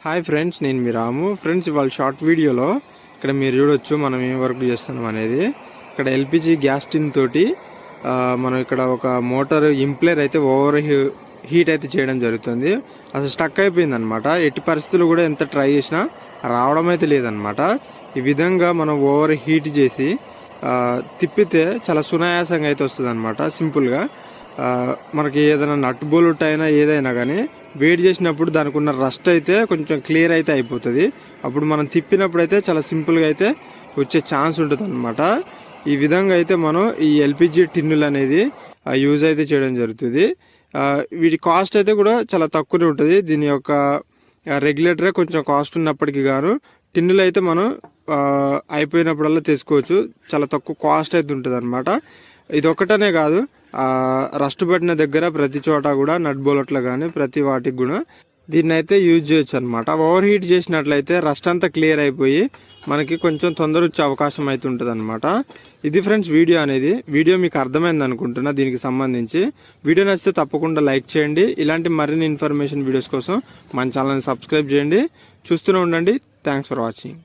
Hi friends, నేను మీ రాము. Friends, ఇవాళ short వీడియోలో ఇక్కడ మీరు చూడొచ్చు మనం ఏం వర్క్ చేస్తున్నాం అనేది. ఇక్కడ ఎల్పిజి గ్యాస్ టిన్ తోటి మనం ఇక్కడ ఒక మోటార్ ఇంప్లేర్ అయితే ఓవర్ హీట్ అయితే చేయడం జరుగుతుంది. అసలు స్టక్ అయిపోయింది అనమాట. ఎట్టి పరిస్థితులు కూడా ఎంత ట్రై చేసినా రావడం అయితే లేదనమాట. ఈ విధంగా మనం ఓవర్ హీట్ చేసి తిప్పితే చాలా సునాయాసంగా అయితే వస్తుంది అనమాట. సింపుల్గా మనకి ఏదైనా నట్ బోల్ట్ అయినా ఏదైనా కానీ వేడి చేసినప్పుడు దానికి ఉన్న రస్ట్ అయితే కొంచెం క్లియర్ అయితే అయిపోతుంది. అప్పుడు మనం తిప్పినప్పుడు అయితే చాలా సింపుల్గా అయితే వచ్చే ఛాన్స్ ఉంటుంది అనమాట. ఈ విధంగా అయితే మనం ఈ ఎల్పిజి టిన్నులు అనేది యూజ్ అయితే చేయడం జరుగుతుంది. వీటి కాస్ట్ అయితే కూడా చాలా తక్కువనే ఉంటుంది. దీని యొక్క రెగ్యులేటరే కొంచెం కాస్ట్ ఉన్నప్పటికీ గాను టిన్నులు అయితే మనం అయిపోయినప్పుడల్లా తీసుకోవచ్చు. చాలా తక్కువ కాస్ట్ అయితే ఉంటుంది అనమాట. ఇది ఒక్కటనే కాదు, రస్ట్ పట్టిన దగ్గర ప్రతి చోట కూడా నట్ బోలట్లో కానీ ప్రతి వాటికి కూడా దీన్ని అయితే యూజ్ చేయొచ్చు అనమాట. ఓవర్ హీట్ చేసినట్లయితే రస్ట్ అంతా క్లియర్ అయిపోయి మనకి కొంచెం తొందర వచ్చే అవకాశం అయితే ఉంటుంది అనమాట. ఇది ఫ్రెండ్స్ వీడియో మీకు అర్థమైంది అనుకుంటున్నా. దీనికి సంబంధించి వీడియో నచ్చితే తప్పకుండా లైక్ చేయండి. ఇలాంటి మరిన్ని ఇన్ఫర్మేషన్ వీడియోస్ కోసం మన ఛానల్ని సబ్స్క్రైబ్ చేయండి. చూస్తూనే ఉండండి. Thanks for watching.